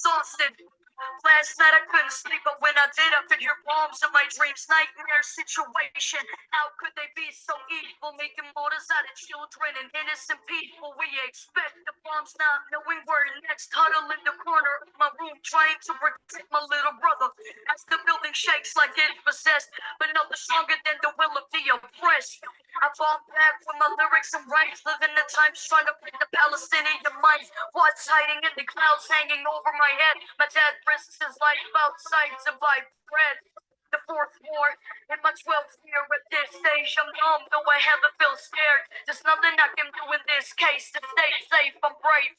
exhausted. Last night I couldn't sleep, but when I did, I could hear bombs in my dreams. Nightmare situation. How could they be so evil, making martyrs out of children and innocent people? We expect the bombs, not knowing where next. Huddle in the corner of my room, trying to protect my little brother. As the building shakes like it's possessed, but nothing stronger than the will of the oppressed. I fall back with my lyrics and rhymes, living the times trying to pick the Palestinian minds. What's hiding in the clouds hanging over my head? My dad risks his life outside to buy bread. The fourth war in my 12th year at this stage. I'm numb, though I haven't felt scared. There's nothing I can do in this case to stay safe. I'm brave.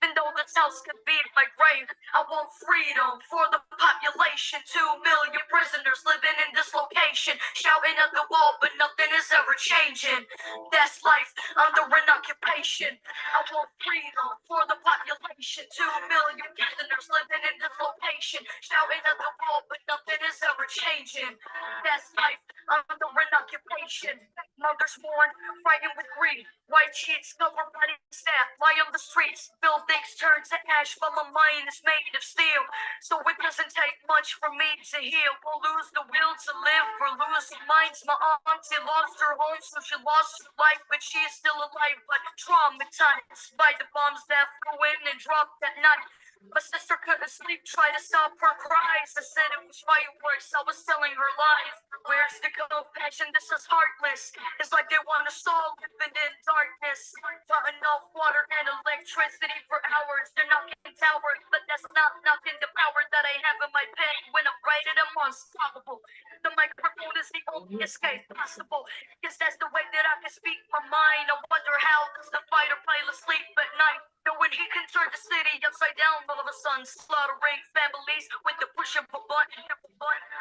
Even though this house could be my grave, I want freedom for the population. 2 million prisoners living in this location, shouting at the wall, but nothing is ever changing. That's life under an occupation. I want freedom for the population. 2 million prisoners living in this location, shouting at the wall, but nothing is ever changing. That's life under an occupation. Mothers mourn, fighting with grief. White sheets cover bloody staff, lie on the streets. Buildings turn to ash, but my mind is made of steel. So it doesn't take much for me to heal. We'll lose the will to live or lose our minds. My auntie lost her home, so she lost her life, but she is still alive, but traumatized by the bombs that flew in and dropped at night. My sister couldn't sleep, tried to stop her cries. I said it was fireworks, I was telling her lies. Where's the compassion? This is heartless. It's like they want us all living in darkness. Not enough water and electricity for hours. They're knocking towers, but that's not knocking the power that I have in my pen. When I'm writing, I'm unstoppable. The microphone is the only escape possible. Cause that's the way that I can speak my mind. I wonder how does the fighter pilot sleep at night? Knowing he can turn the city upside down all of a sudden, slaughtering families with the push of a button.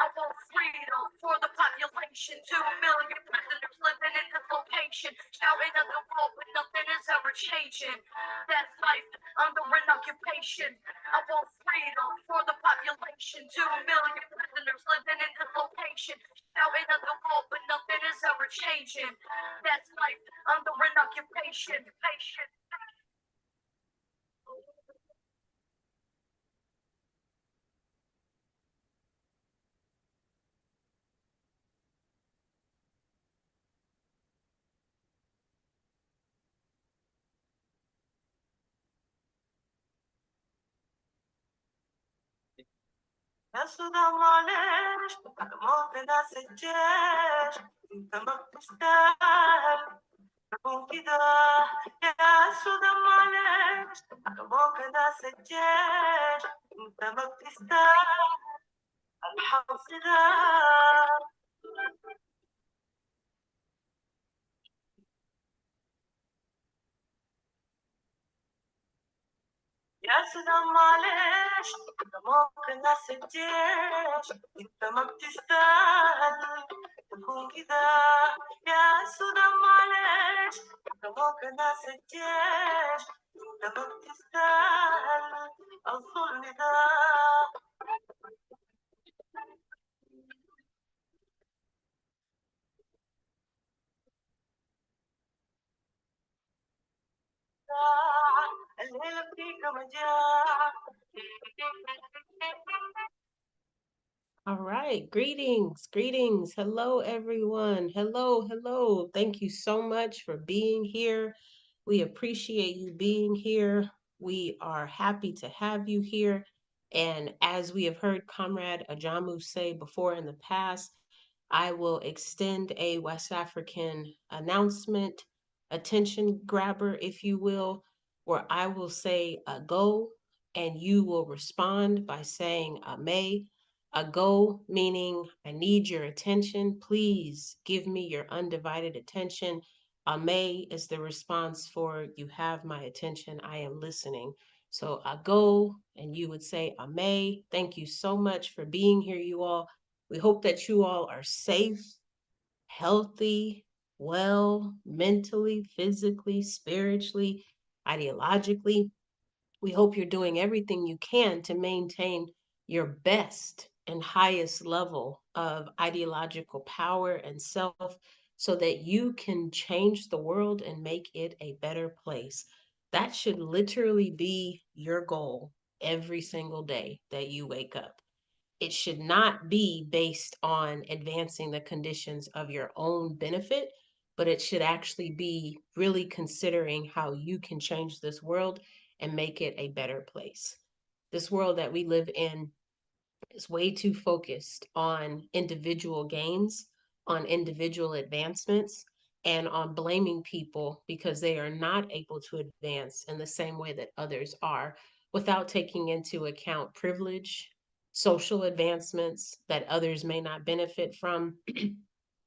I want freedom for the population. 2 million prisoners living in this location, shouting at the wall, but nothing is ever changing. That's life under an occupation. I want freedom for the population. 2 million prisoners living in this location, shouting at the wall, but nothing is ever changing. That's life under an occupation. Patient. يا صدى معلش ممكن اسجل انت ما بتستاهل تكون كده يا صدى معلش ممكن اسجل انت ما بتستاهل الحظ ده يا صدى معلش ممكن اسجل انت ما بتستاهل تكون كده يا صدى معلش ممكن اسجل انت ما بتستاهل الظلم ده الليلة فيك مجاعة. All right, greetings, greetings. Hello, everyone. Hello, hello. Thank you so much for being here. We appreciate you being here. We are happy to have you here. And as we have heard Comrade Ajamu say before in the past, I will extend a West African announcement, attention grabber, if you will, where I will say a go and you will respond by saying a may. A go meaning I need your attention. Please give me your undivided attention. A may is the response for you have my attention. I am listening. So a go and you would say a may. Thank you so much for being here, you all. We hope that you all are safe, healthy, well, mentally, physically, spiritually, ideologically. We hope you're doing everything you can to maintain your best and highest level of ideological power and self so that you can change the world and make it a better place. That should literally be your goal. every single day that you wake up. It should not be based on advancing the conditions of your own benefit, but it should actually be really considering how you can change this world and make it a better place. This world that we live in is way too focused on individual gains, on individual advancements, and on blaming people because they are not able to advance in the same way that others are without taking into account privilege, social advancements that others may not benefit from,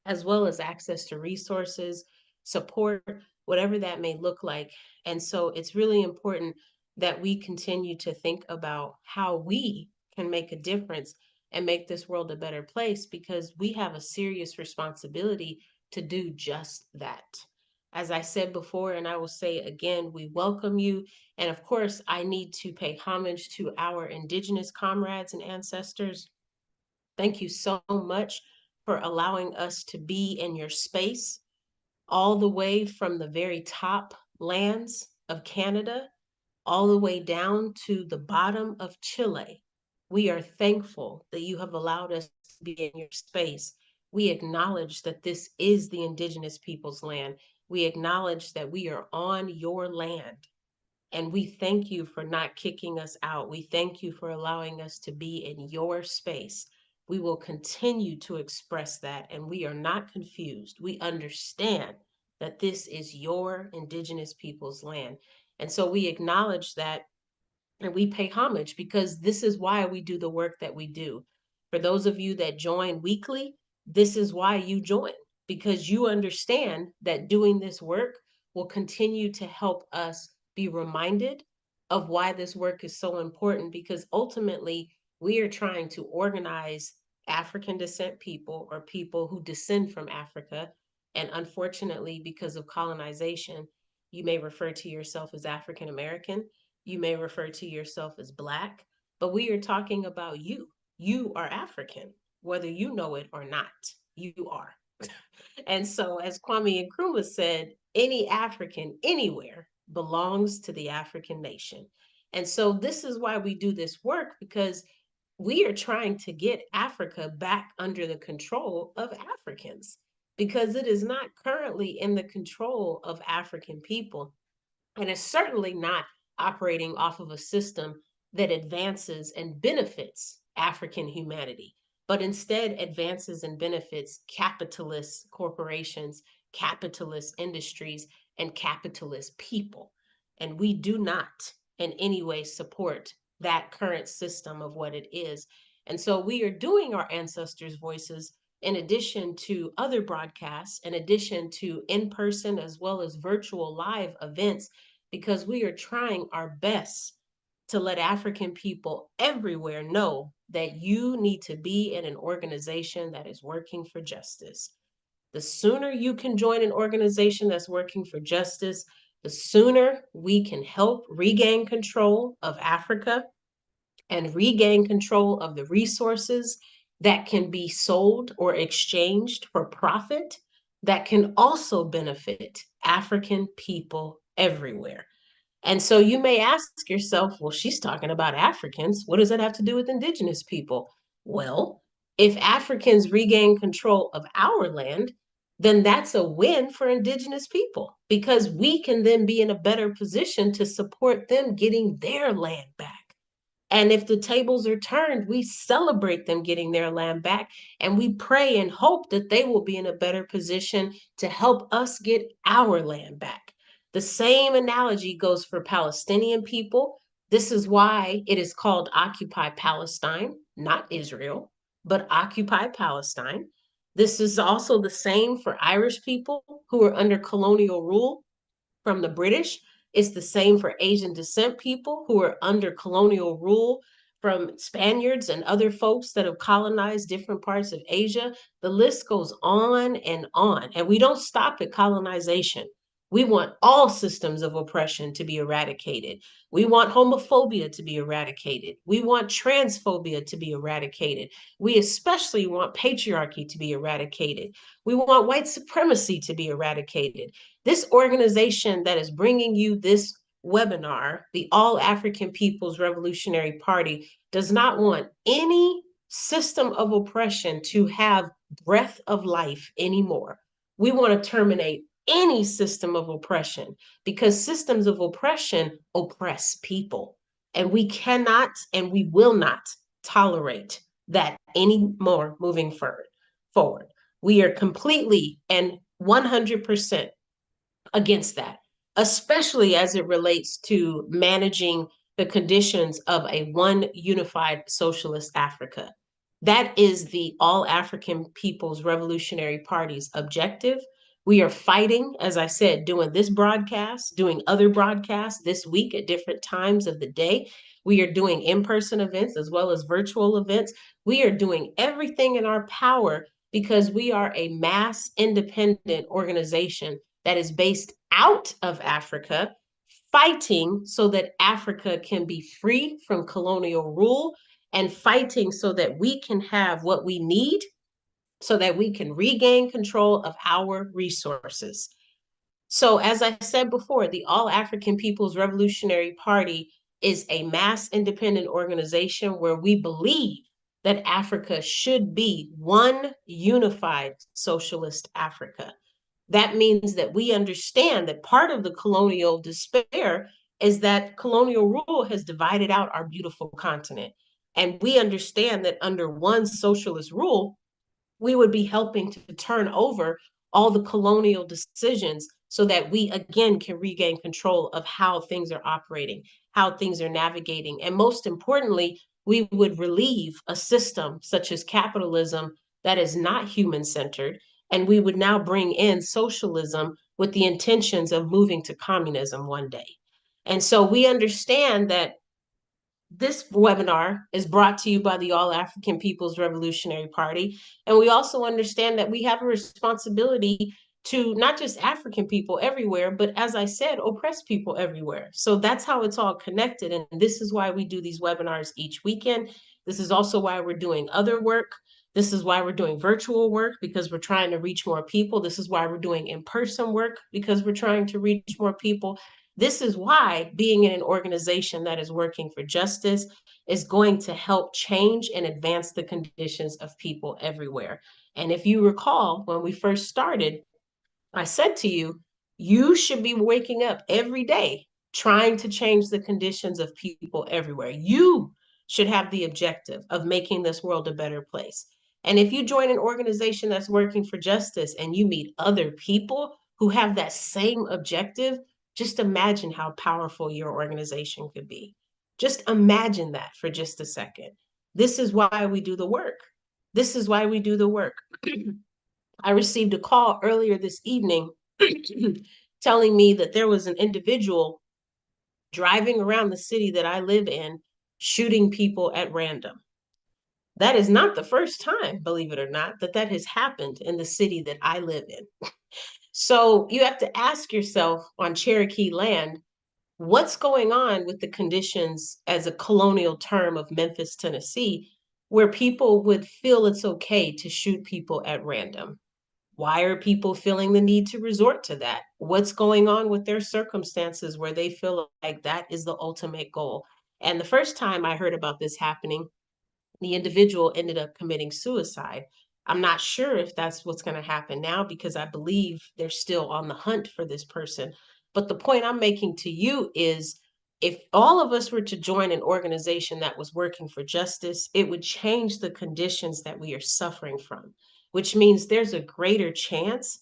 as well as access to resources, support, whatever that may look like. And so it's really important that we continue to think about how we can make a difference and make this world a better place because we have a serious responsibility to do just that. As I said before, and I will say again, we welcome you. And of course, I need to pay homage to our Indigenous comrades and ancestors. Thank you so much for allowing us to be in your space, all the way from the very top lands of Canada, all the way down to the bottom of Chile. We are thankful that you have allowed us to be in your space. We acknowledge that this is the Indigenous people's land. We acknowledge that we are on your land. And we thank you for not kicking us out. We thank you for allowing us to be in your space. We will continue to express that, and we are not confused. We understand that this is your Indigenous people's land. And so we acknowledge that and we pay homage because this is why we do the work that we do. For those of you that join weekly, this is why you join because you understand that doing this work will continue to help us be reminded of why this work is so important because ultimately we are trying to organize African descent people or people who descend from Africa. And unfortunately, because of colonization, you may refer to yourself as African American, you may refer to yourself as Black, but we are talking about you. You are African, whether you know it or not. You are. And so, as Kwame Nkrumah said, any African anywhere belongs to the African nation. And so, this is why we do this work because we are trying to get Africa back under the control of Africans because it is not currently in the control of African people. And it's certainly not operating off of a system that advances and benefits African humanity, but instead advances and benefits capitalist corporations, capitalist industries, and capitalist people. And we do not in any way support that current system of what it is. And so we are doing our ancestors' voices in addition to other broadcasts, in addition to in person as well as virtual live events because we are trying our best to let African people everywhere know that you need to be in an organization that is working for justice. The sooner you can join an organization that's working for justice, the sooner we can help regain control of Africa and regain control of the resources that can be sold or exchanged for profit that can also benefit African people everywhere. And so you may ask yourself, well, she's talking about Africans. What does that have to do with Indigenous people? Well, if Africans regain control of our land, then that's a win for Indigenous people because we can then be in a better position to support them getting their land back. And if the tables are turned, we celebrate them getting their land back and we pray and hope that they will be in a better position to help us get our land back. The same analogy goes for Palestinian people. This is why it is called Occupy Palestine, not Israel, but Occupy Palestine. This is also the same for Irish people who are under colonial rule from the British. It's the same for Asian descent people who are under colonial rule from Spaniards and other folks that have colonized different parts of Asia. The list goes on and on. And we don't stop at colonization. We want all systems of oppression to be eradicated. We want homophobia to be eradicated. We want transphobia to be eradicated. We especially want patriarchy to be eradicated. We want white supremacy to be eradicated. This organization that is bringing you this webinar, the All African People's Revolutionary Party does not want any system of oppression to have breath of life anymore. We want to terminate any system of oppression because systems of oppression oppress people. And we cannot and we will not tolerate that anymore moving forward. We are completely and 100% against that, especially as it relates to managing the conditions of a one unified socialist Africa. That is the All African People's Revolutionary Party's objective. We are fighting, as I said, doing this broadcast, doing other broadcasts this week at different times of the day. We are doing in person events as well as virtual events. We are doing everything in our power because we are a mass independent organization that is based out of Africa, fighting so that Africa can be free from colonial rule and fighting so that we can have what we need so that we can regain control of our resources. So, as I said before, the All African People's Revolutionary Party is a mass independent organization where we believe that Africa should be one unified socialist Africa. That means that we understand that part of the colonial despair is that colonial rule has divided out our beautiful continent. And we understand that under one socialist rule, we would be helping to turn over all the colonial decisions so that we again can regain control of how things are operating, how things are navigating. And most importantly, we would relieve a system such as capitalism that is not human centered. And we would now bring in socialism with the intentions of moving to communism one day. And so we understand that this webinar is brought to you by the All African People's Revolutionary Party. And we also understand that we have a responsibility to not just African people everywhere, but as I said, oppressed people everywhere. So that's how it's all connected. And this is why we do these webinars each weekend. This is also why we're doing other work. This is why we're doing virtual work because we're trying to reach more people. This is why we're doing in-person work because we're trying to reach more people. This is why being in an organization that is working for justice is going to help change and advance the conditions of people everywhere. And if you recall, when we first started, I said to you, you should be waking up every day trying to change the conditions of people everywhere. You should have the objective of making this world a better place. And if you join an organization that's working for justice and you meet other people who have that same objective, just imagine how powerful your organization could be. Just imagine that for just a second. This is why we do the work. This is why we do the work. I received a call earlier this evening telling me that there was an individual driving around the city that I live in, shooting people at random. That is not the first time, believe it or not, that that has happened in the city that I live in. So you have to ask yourself on Cherokee land, what's going on with the conditions as a colonial term of Memphis, Tennessee, where people would feel it's okay to shoot people at random? Why are people feeling the need to resort to that? What's going on with their circumstances where they feel like that is the ultimate goal? And the first time I heard about this happening, the individual ended up committing suicide. I'm not sure if that's what's going to happen now because I believe they're still on the hunt for this person. But the point I'm making to you is if all of us were to join an organization that was working for justice, it would change the conditions that we are suffering from, which means there's a greater chance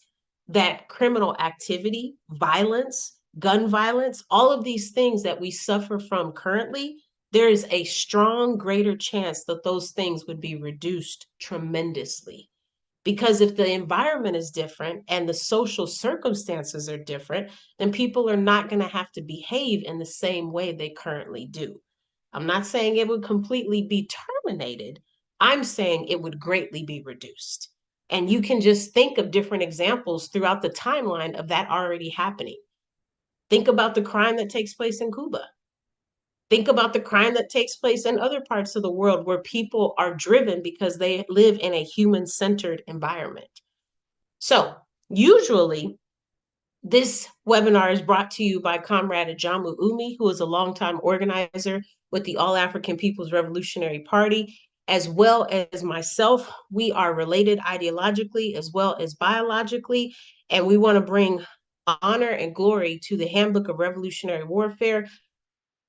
that criminal activity, violence, gun violence, all of these things that we suffer from currently, there is a strong, greater chance that those things would be reduced tremendously. Because if the environment is different and the social circumstances are different, then people are not going to have to behave in the same way they currently do. I'm not saying it would completely be terminated. I'm saying it would greatly be reduced. And you can just think of different examples throughout the timeline of that already happening. Think about the crime that takes place in Cuba. Think about the crime that takes place in other parts of the world where people are driven because they live in a human centered environment. So, usually, This webinar is brought to you by Comrade Ajamu Umi, who is a longtime organizer with the All African People's Revolutionary Party, as well as myself. We are related ideologically as well as biologically, and we want to bring honor and glory to the Handbook of Revolutionary Warfare.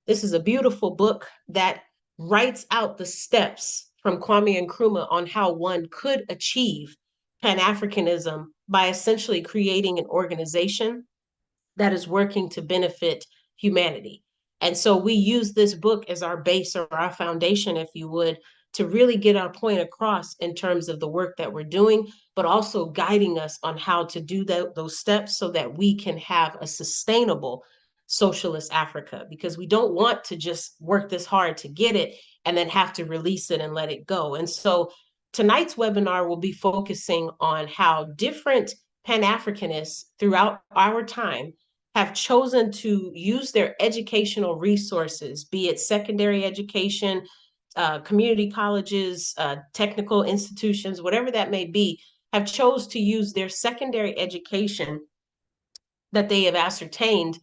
This is a beautiful book that writes out the steps from Kwame Nkrumah on how one could achieve Pan-Africanism by essentially creating an organization that is working to benefit humanity. And so we use this book as our base or our foundation, if you would, to really get our point across in terms of the work that we're doing, but also guiding us on how to do those steps so that we can have a sustainable socialist Africa, because we don't want to just work this hard to get it and then have to release it and let it go. And so tonight's webinar will be focusing on how different Pan-Africanists throughout our time have chosen to use their educational resources, be it secondary education, community colleges, technical institutions, whatever that may be, have chose to use their secondary education that they have ascertained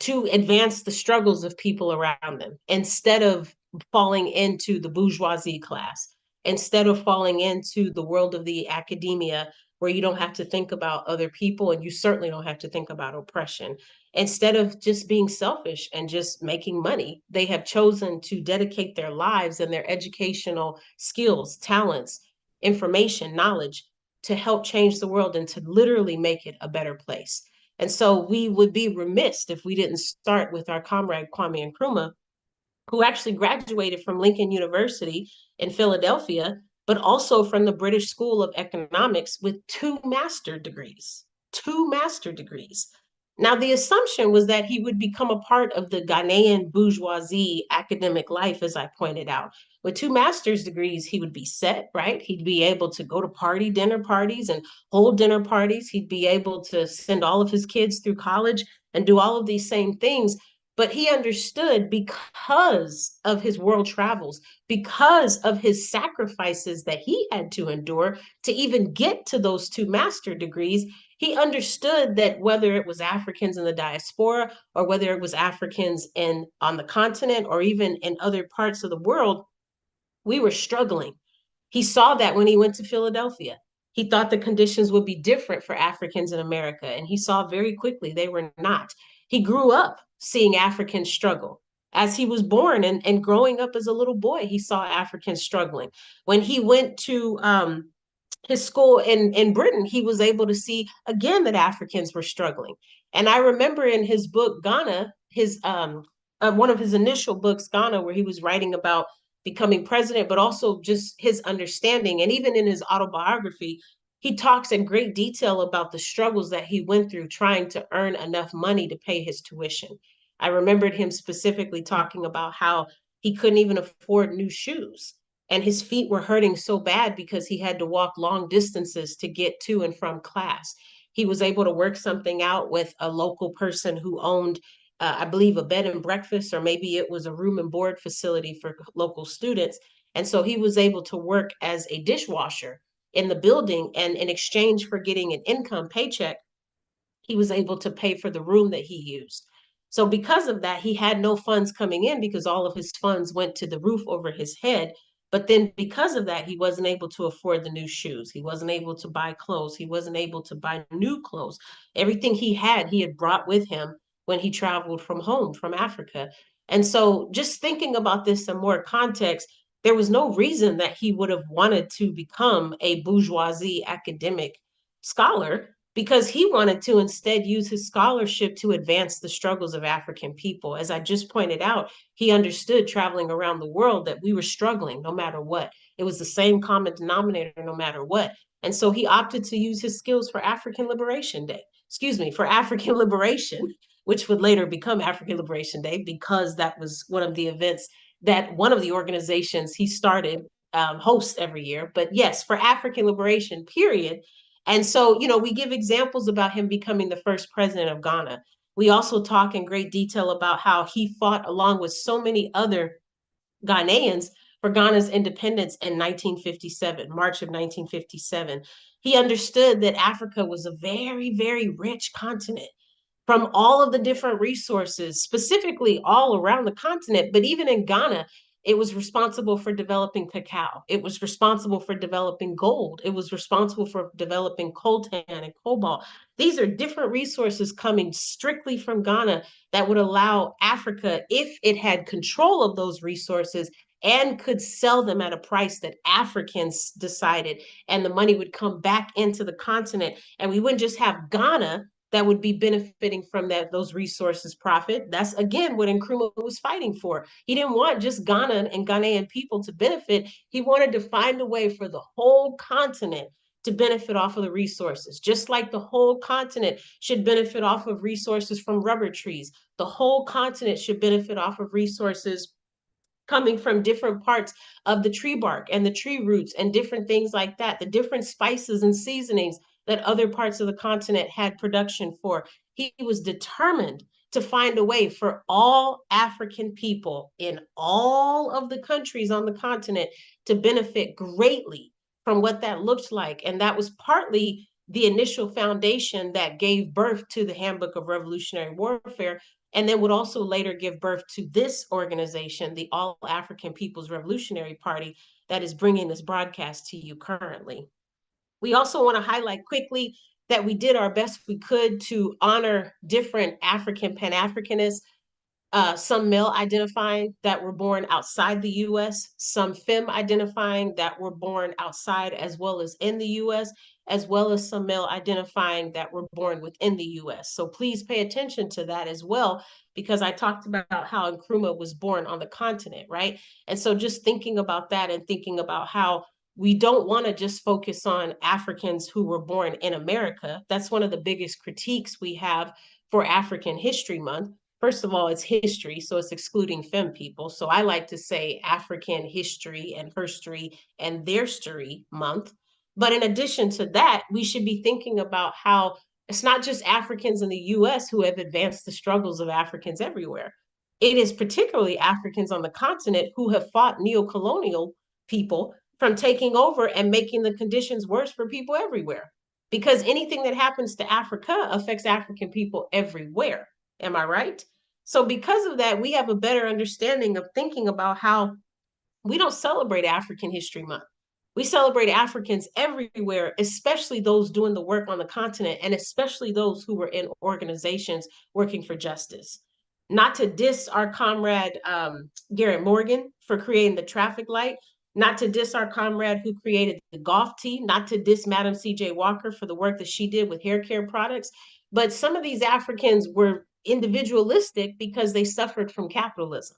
to advance the struggles of people around them instead of falling into the bourgeoisie class, instead of falling into the world of the academia where you don't have to think about other people and you certainly don't have to think about oppression. Instead of just being selfish and just making money, they have chosen to dedicate their lives and their educational skills, talents, information, knowledge to help change the world and to literally make it a better place. And so we would be remiss if we didn't start with our comrade Kwame Nkrumah, who actually graduated from Lincoln University in Philadelphia, but also from the British School of Economics with two master degrees. Two master degrees. Now, the assumption was that he would become a part of the Ghanaian bourgeoisie academic life, as I pointed out. With two master's degrees, he would be set, right? He'd be able to go to dinner parties and hold dinner parties. He'd be able to send all of his kids through college and do all of these same things. But he understood, because of his world travels, because of his sacrifices that he had to endure to even get to those two master degrees, he understood that whether it was Africans in the diaspora or whether it was Africans on the continent or even in other parts of the world, we were struggling. He saw that when he went to Philadelphia. He thought the conditions would be different for Africans in America, and he saw very quickly they were not. He grew up seeing Africans struggle. As he was born and growing up as a little boy, he saw Africans struggling. When he went to his school in Britain, he was able to see again that Africans were struggling. And I remember in his book, Ghana, his one of his initial books, Ghana, where he was writing about becoming president, but also just his understanding. And even in his autobiography, he talks in great detail about the struggles that he went through trying to earn enough money to pay his tuition. I remembered him specifically talking about how he couldn't even afford new shoes and his feet were hurting so bad because he had to walk long distances to get to and from class. He was able to work something out with a local person who owned, I believe, a bed and breakfast, or maybe it was a room and board facility for local students. And so he was able to work as a dishwasher in the building. And in exchange for getting an income paycheck, he was able to pay for the room that he used. So because of that, he had no funds coming in because all of his funds went to the roof over his head. But then because of that, he wasn't able to afford the new shoes. He wasn't able to buy clothes. He wasn't able to buy new clothes. Everything he had brought with him when he traveled from home, from Africa. And so just thinking about this in more context, there was no reason that he would have wanted to become a bourgeoisie academic scholar, because he wanted to instead use his scholarship to advance the struggles of African people. As I just pointed out, he understood traveling around the world that we were struggling no matter what. It was the same common denominator no matter what. And so he opted to use his skills for African Liberation Day, excuse me, for African Liberation, which would later become African Liberation Day, because that was one of the events that one of the organizations he started hosts every year. But yes, for African liberation, period. And so, we give examples about him becoming the first president of Ghana. We also talk in great detail about how he fought along with so many other Ghanaians for Ghana's independence in 1957, March of 1957. He understood that Africa was a very, very rich continent. from all of the different resources, specifically all around the continent, but even in Ghana, it was responsible for developing cacao. It was responsible for developing gold. It was responsible for developing coltan and cobalt. These are different resources coming strictly from Ghana that would allow Africa, if it had control of those resources and could sell them at a price that Africans decided, and the money would come back into the continent. And we wouldn't just have Ghana that would be benefiting from those resources profit. That's again what Nkrumah was fighting for. He didn't want just Ghana and Ghanaian people to benefit. He wanted to find a way for the whole continent to benefit off of the resources, just like the whole continent should benefit off of resources from rubber trees. The whole continent should benefit off of resources coming from different parts of the tree bark and the tree roots and different things like that, the different spices and seasonings that other parts of the continent had production for. He was determined to find a way for all African people in all of the countries on the continent to benefit greatly from what that looked like. And that was partly the initial foundation that gave birth to the Handbook of Revolutionary Warfare, and then would also later give birth to this organization, the All African People's Revolutionary Party, that is bringing this broadcast to you currently. We also want to highlight quickly that we did our best we could to honor different African Pan-Africanists, some male identifying that were born outside the US, some femme identifying that were born outside as well as in the US, as well as some male identifying that were born within the US. So please pay attention to that as well, because I talked about how Nkrumah was born on the continent, right? And so just thinking about that and thinking about how we don't want to just focus on Africans who were born in America. That's one of the biggest critiques we have for African History Month. First of all, it's history, so it's excluding femme people. So I like to say African history and herstory and their story month. But in addition to that, we should be thinking about how it's not just Africans in the US who have advanced the struggles of Africans everywhere. It is particularly Africans on the continent who have fought neocolonial people from taking over and making the conditions worse for people everywhere. Because anything that happens to Africa affects African people everywhere. Am I right? So, because of that, we have a better understanding of thinking about how we don't celebrate African History Month. We celebrate Africans everywhere, especially those doing the work on the continent, and especially those who were in organizations working for justice. Not to diss our comrade Garrett Morgan for creating the traffic light, not to diss our comrade who created the golf tee, not to diss Madam C.J. Walker for the work that she did with hair care products, but some of these Africans were individualistic because they suffered from capitalism.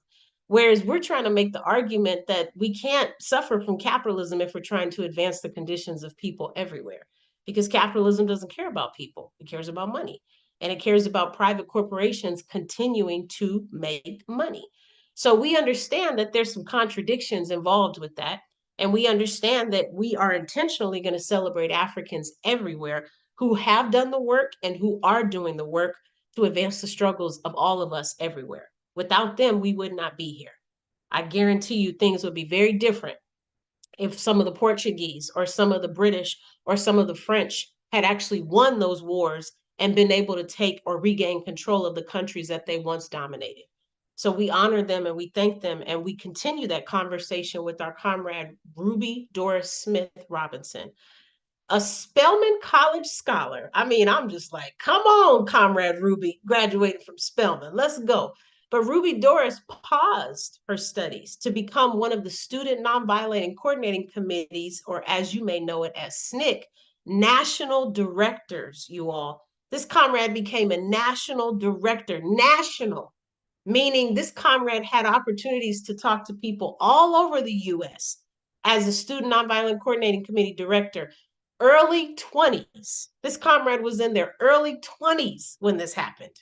Whereas we're trying to make the argument that we can't suffer from capitalism if we're trying to advance the conditions of people everywhere. Because capitalism doesn't care about people, it cares about money. And it cares about private corporations continuing to make money. So we understand that there's some contradictions involved with that. And we understand that we are intentionally going to celebrate Africans everywhere who have done the work and who are doing the work to advance the struggles of all of us everywhere. Without them, we would not be here. I guarantee you things would be very different if some of the Portuguese or some of the British or some of the French had actually won those wars and been able to take or regain control of the countries that they once dominated. So we honor them and we thank them, and we continue that conversation with our comrade Ruby Doris Smith Robinson, a Spelman College scholar. I mean, I'm just like, come on, Comrade Ruby, graduated from Spelman. Let's go. But Ruby Doris paused her studies to become one of the Student Nonviolent and Coordinating Committees, or as you may know it as SNCC, national directors, you all. This comrade became a national director, national, meaning this comrade had opportunities to talk to people all over the US as a Student Nonviolent Coordinating Committee director. Early 20s. This comrade was in their early 20s when this happened.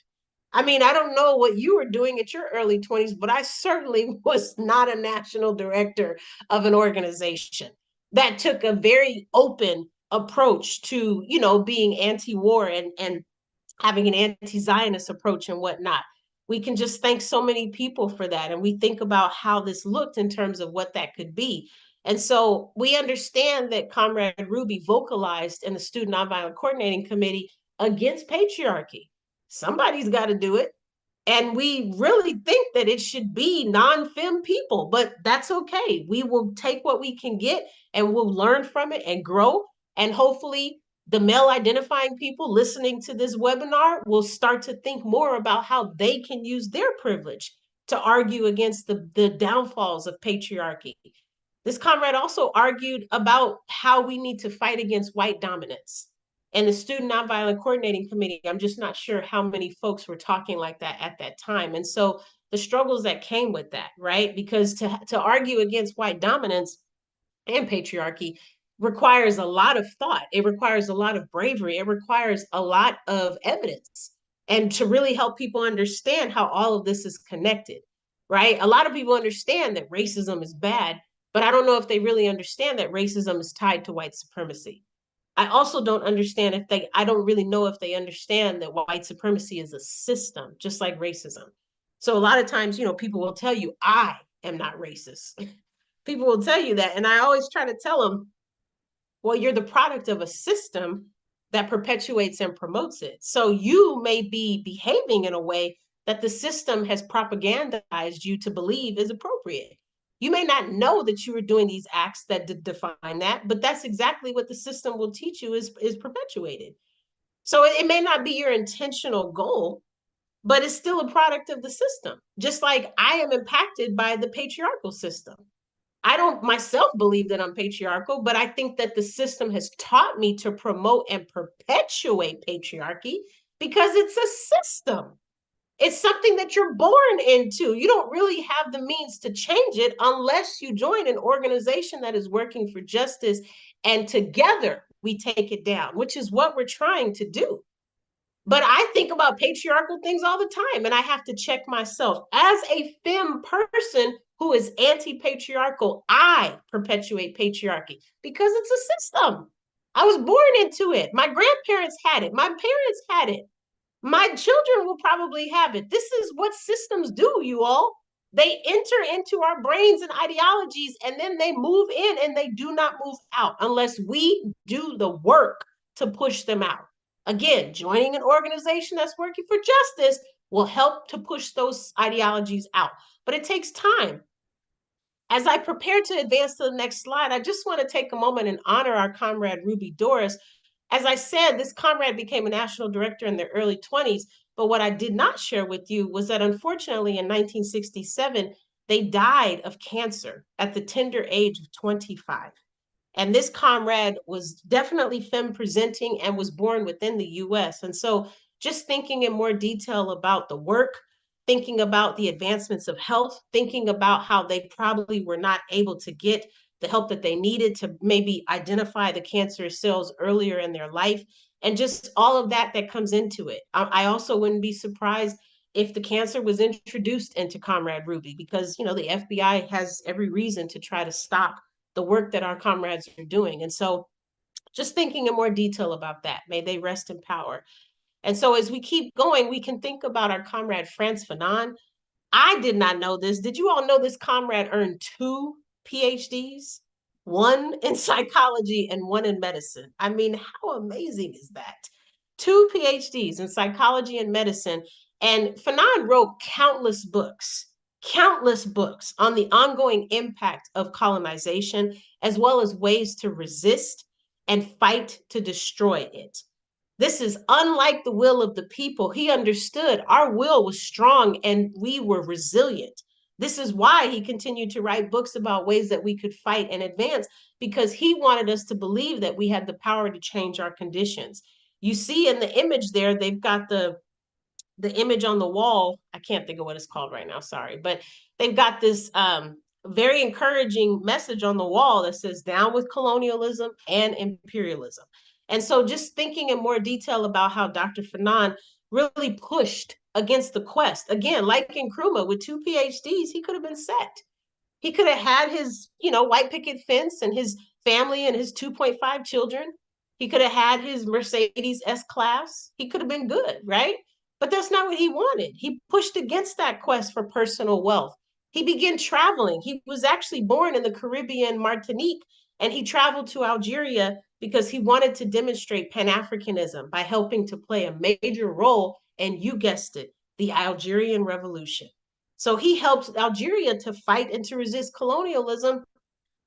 I mean, I don't know what you were doing at your early 20s, but I certainly was not a national director of an organization that took a very open approach to, being anti-war and having an anti-Zionist approach and whatnot. We can just thank so many people for that. And we think about how this looked in terms of what that could be. And so we understand that Comrade Ruby vocalized in the Student Nonviolent Coordinating Committee against patriarchy, Somebody's got to do it. And we really think that it should be non-femme people, but that's okay. We will take what we can get and we'll learn from it and grow. And hopefully, the male identifying people listening to this webinar will start to think more about how they can use their privilege to argue against the downfalls of patriarchy. This comrade also argued about how we need to fight against white dominance. And the Student Nonviolent Coordinating Committee, I'm just not sure how many folks were talking like that at that time. And so the struggles that came with that, right? Because to argue against white dominance and patriarchy requires a lot of thought. It requires a lot of bravery. It requires a lot of evidence. And to really help people understand how all of this is connected, right? A lot of people understand that racism is bad, but I don't know if they really understand that racism is tied to white supremacy. I also don't understand if they, I don't really know if they understand that white supremacy is a system, just like racism. So a lot of times, people will tell you, I am not racist. People will tell you that. And I always try to tell them, well, you're the product of a system that perpetuates and promotes it. So you may be behaving in a way that the system has propagandized you to believe is appropriate. You may not know that you are doing these acts that define that, but that's exactly what the system will teach you is perpetuated. So it may not be your intentional goal, but it's still a product of the system. Just like I am impacted by the patriarchal system. I don't myself believe that I'm patriarchal, but I think that the system has taught me to promote and perpetuate patriarchy because it's a system. It's something that you're born into. You don't really have the means to change it unless you join an organization that is working for justice, and together we take it down, which is what we're trying to do. But I think about patriarchal things all the time, and I have to check myself. As a femme person who is anti patriarchal, I perpetuate patriarchy because it's a system. I was born into it. My grandparents had it, my parents had it. My children will probably have it. This is what systems do, you all. They enter into our brains and ideologies, and then they move in and they do not move out unless we do the work to push them out. Again, joining an organization that's working for justice will help to push those ideologies out, but it takes time. As I prepare to advance to the next slide, I just want to take a moment and honor our comrade Ruby Doris. As I said, this comrade became a national director in the early 20s, but what I did not share with you was that unfortunately in 1967, they died of cancer at the tender age of 25. And this comrade was definitely femme presenting and was born within the US. And so just thinking in more detail about the work, thinking about the advancements of health, thinking about how they probably were not able to get the help that they needed to maybe identify the cancerous cells earlier in their life, and just all of that that comes into it. I also wouldn't be surprised if the cancer was introduced into Comrade Ruby, because the FBI has every reason to try to stop the work that our comrades are doing. And so just thinking in more detail about that, may they rest in power. And so as we keep going, we can think about our comrade Frantz Fanon. I did not know this. Did you all know this comrade earned 2 PhDs? One in psychology and one in medicine. I mean, how amazing is that? 2 PhDs in psychology and medicine. And Fanon wrote countless books on the ongoing impact of colonization, as well as ways to resist and fight to destroy it. This is unlike the will of the people. He understood our will was strong and we were resilient. This is why he continued to write books about ways that we could fight and advance, because he wanted us to believe that we had the power to change our conditions. You see in the image there, they've got the image on the wall. I can't think of what it's called right now, sorry, but they've got this very encouraging message on the wall that says down with colonialism and imperialism. And so just thinking in more detail about how Dr. Fanon really pushed against the quest, again, like Nkrumah with 2 PhDs, he could have been set. He could have had his, white picket fence and his family and his 2.5 children. He could have had his Mercedes S-Class. He could have been good, right? But that's not what he wanted. He pushed against that quest for personal wealth. He began traveling. He was actually born in the Caribbean, Martinique, and he traveled to Algeria because he wanted to demonstrate Pan-Africanism by helping to play a major role and you guessed it, the Algerian Revolution. So he helped Algeria to fight and to resist colonialism,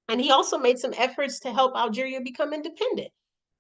and he also made some efforts to help Algeria become independent.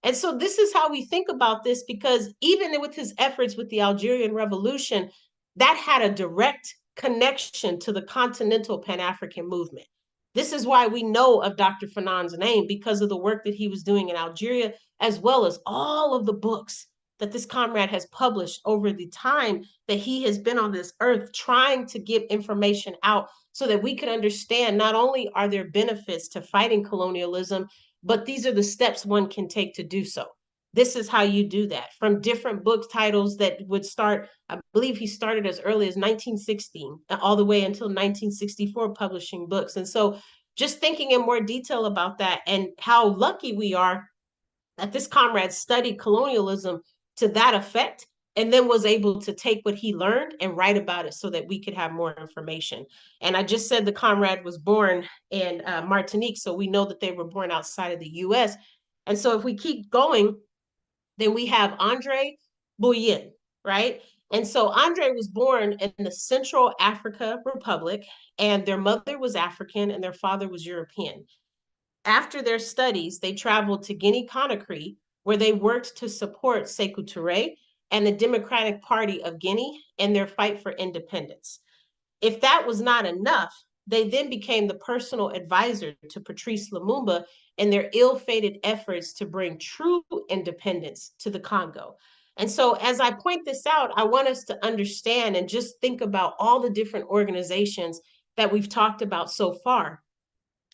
And so this is how we think about this, because even with his efforts with the Algerian Revolution, that had a direct connection to the continental Pan-African movement. This is why we know of Dr. Fanon's name, because of the work that he was doing in Algeria, as well as all of the books that this comrade has published over the time that he has been on this earth, trying to give information out so that we can understand not only are there benefits to fighting colonialism, but these are the steps one can take to do so. This is how you do that, from different book titles that would start, I believe he started as early as 1916 all the way until 1964 publishing books. And so just thinking in more detail about that and how lucky we are that this comrade studied colonialism to that effect, and then was able to take what he learned and write about it so that we could have more information. And I just said the comrade was born in Martinique, so we know that they were born outside of the US. And so if we keep going, then we have Andre Bouillon, right? And so Andre was born in the Central Africa Republic, and their mother was African and their father was European. After their studies, they traveled to Guinea-Conakry, where they worked to support Sekou Touré and the Democratic Party of Guinea in their fight for independence. If that was not enough, they then became the personal advisor to Patrice Lumumba in their ill-fated efforts to bring true independence to the Congo. And so, as I point this out, I want us to understand and just think about all the different organizations that we've talked about so far.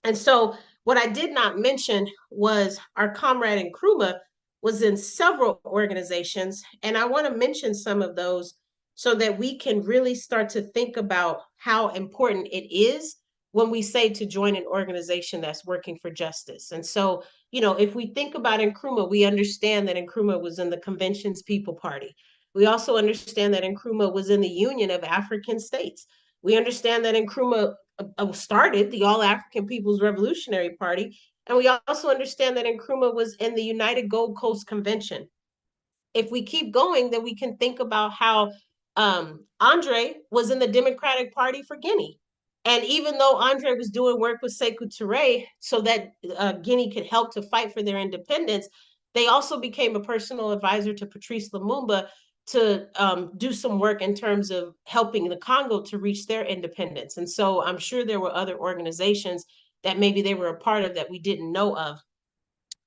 And so what I did not mention was our comrade Nkrumah was in several organizations, and I want to mention some of those so that we can really start to think about how important it is when we say to join an organization that's working for justice. And so, if we think about Nkrumah, we understand that Nkrumah was in the Convention's People Party. We also understand that Nkrumah was in the Union of African States. We understand that Nkrumah started the All African People's Revolutionary Party. And we also understand that Nkrumah was in the United Gold Coast Convention. If we keep going, then we can think about how Andre was in the Democratic Party for Guinea. And even though Andre was doing work with Sekou Touré so that Guinea could help to fight for their independence, they also became a personal advisor to Patrice Lumumba to do some work in terms of helping the Congo to reach their independence. And so I'm sure there were other organizations that maybe they were a part of that we didn't know of.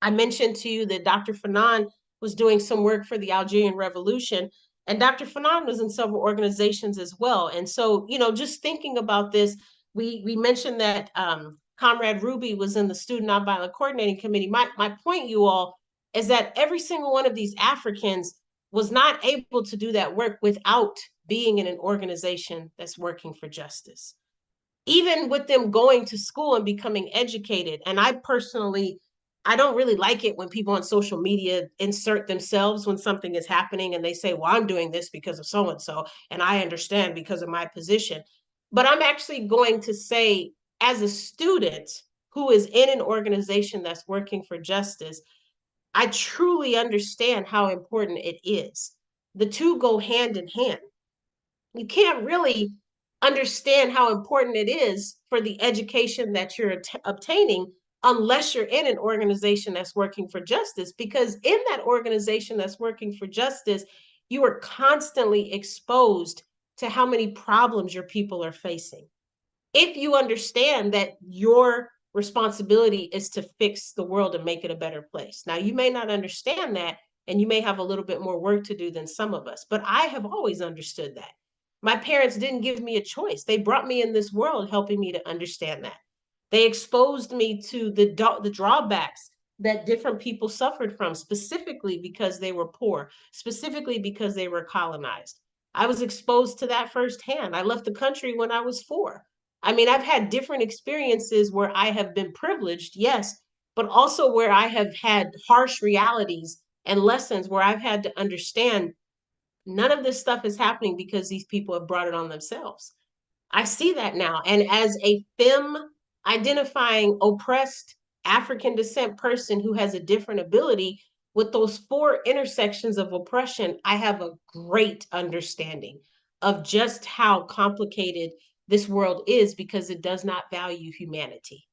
I mentioned to you that Dr. Fanon was doing some work for the Algerian Revolution, and Dr. Fanon was in several organizations as well. And so, just thinking about this, we mentioned that Comrade Ruby was in the Student Nonviolent Coordinating Committee. My point, you all, is that every single one of these Africans was not able to do that work without being in an organization that's working for justice. Even with them going to school and becoming educated. And I don't really like it when people on social media insert themselves when something is happening and they say, well, I'm doing this because of so and so, and I understand because of my position. But I'm actually going to say, as a student who is in an organization that's working for justice, I truly understand how important it is. The two go hand in hand. You can't really understand how important it is for the education that you're obtaining unless you're in an organization that's working for justice, because in that organization that's working for justice, you are constantly exposed to how many problems your people are facing. If you understand that your responsibility is to fix the world and make it a better place. Now, you may not understand that, and you may have a little bit more work to do than some of us, but I have always understood that. My parents didn't give me a choice. They brought me in this world helping me to understand that. They exposed me to the drawbacks that different people suffered from, specifically because they were poor, specifically because they were colonized. I was exposed to that firsthand. I left the country when I was 4. I mean, I've had different experiences where I have been privileged, yes, but also where I have had harsh realities and lessons where I've had to understand none of this stuff is happening because these people have brought it on themselves. I see that now. And as a femme identifying oppressed African descent person who has a different ability, with those four intersections of oppression, I have a great understanding of just how complicated this world is because it does not value humanity.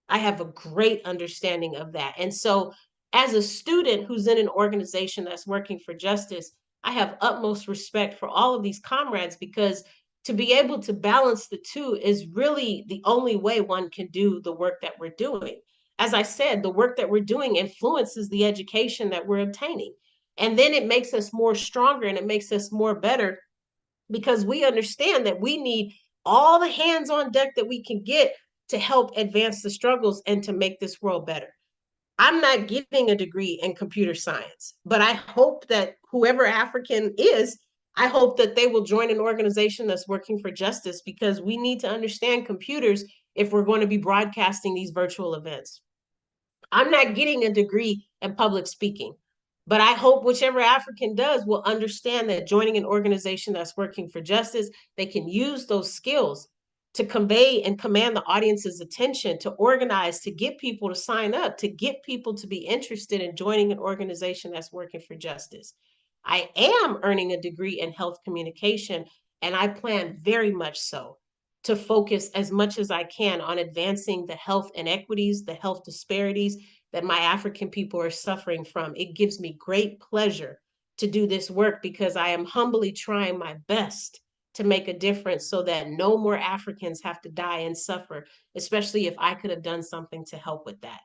I have a great understanding of that. And so, as a student who's in an organization that's working for justice, I have utmost respect for all of these comrades because to be able to balance the two is really the only way one can do the work that we're doing. As I said, the work that we're doing influences the education that we're obtaining. And then it makes us more stronger and it makes us more better because we understand that we need all the hands on deck that we can get to help advance the struggles and to make this world better. I'm not getting a degree in computer science, but I hope that whoever African is, I hope that they will join an organization that's working for justice because we need to understand computers if we're going to be broadcasting these virtual events. I'm not getting a degree in public speaking, but I hope whichever African does will understand that joining an organization that's working for justice, they can use those skills to convey and command the audience's attention, to organize, to get people to sign up, to get people to be interested in joining an organization that's working for justice. I am earning a degree in health communication, and I plan very much so to focus as much as I can on advancing the health inequities, the health disparities that my African people are suffering from. It gives me great pleasure to do this work because I am humbly trying my best to make a difference so that no more Africans have to die and suffer, especially if I could have done something to help with that.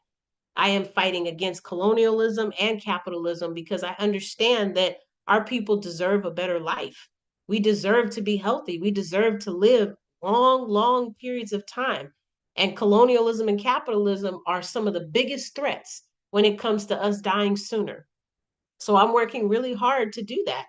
I am fighting against colonialism and capitalism because I understand that our people deserve a better life. We deserve to be healthy. We deserve to live long, long periods of time. And colonialism and capitalism are some of the biggest threats when it comes to us dying sooner. So I'm working really hard to do that.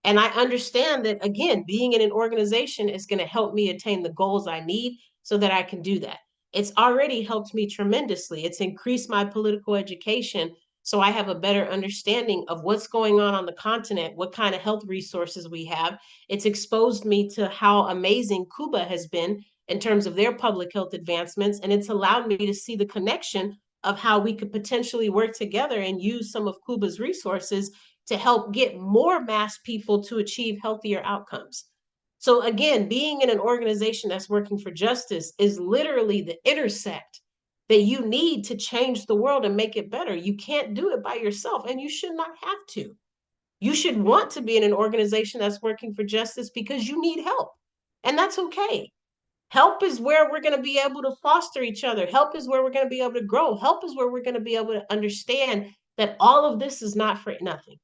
And I understand that, again, being in an organization is going to help me attain the goals I need so that I can do that. It's already helped me tremendously. It's increased my political education. So I have a better understanding of what's going on the continent, what kind of health resources we have. It's exposed me to how amazing Cuba has been in terms of their public health advancements. And it's allowed me to see the connection of how we could potentially work together and use some of Cuba's resources to help get more mass people to achieve healthier outcomes. So again, being in an organization that's working for justice is literally the intersect that you need to change the world and make it better. You can't do it by yourself, and you should not have to. You should want to be in an organization that's working for justice because you need help, and that's okay. Help is where we're going to be able to foster each other. Help is where we're going to be able to grow. Help is where we're going to be able to understand that all of this is not for nothing.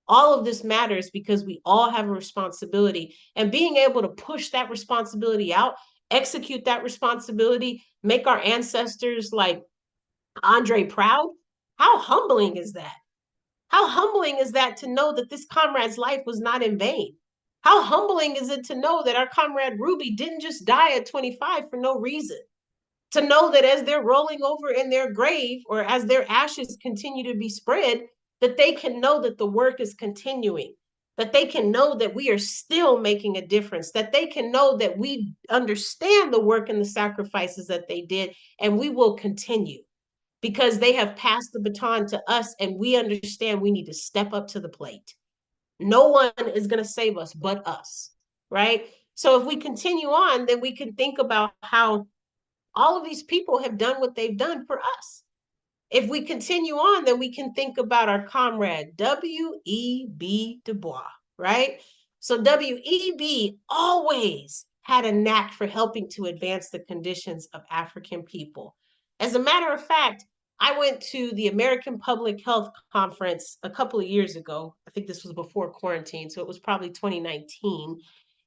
All of this matters because we all have a responsibility. And being able to push that responsibility out, execute that responsibility, make our ancestors like Andre proud, how humbling is that? How humbling is that to know that this comrade's life was not in vain? How humbling is it to know that our comrade Ruby didn't just die at 25 for no reason? To know that as they're rolling over in their grave or as their ashes continue to be spread, that they can know that the work is continuing, that they can know that we are still making a difference, that they can know that we understand the work and the sacrifices that they did, and we will continue because they have passed the baton to us and we understand we need to step up to the plate. No one is going to save us but us, right? So if we continue on, then we can think about how all of these people have done what they've done for us. If we continue on, then we can think about our comrade, W.E.B. Du Bois, right? So W.E.B. always had a knack for helping to advance the conditions of African people. As a matter of fact, I went to the American Public Health Conference a couple of years ago. I think this was before quarantine, so it was probably 2019.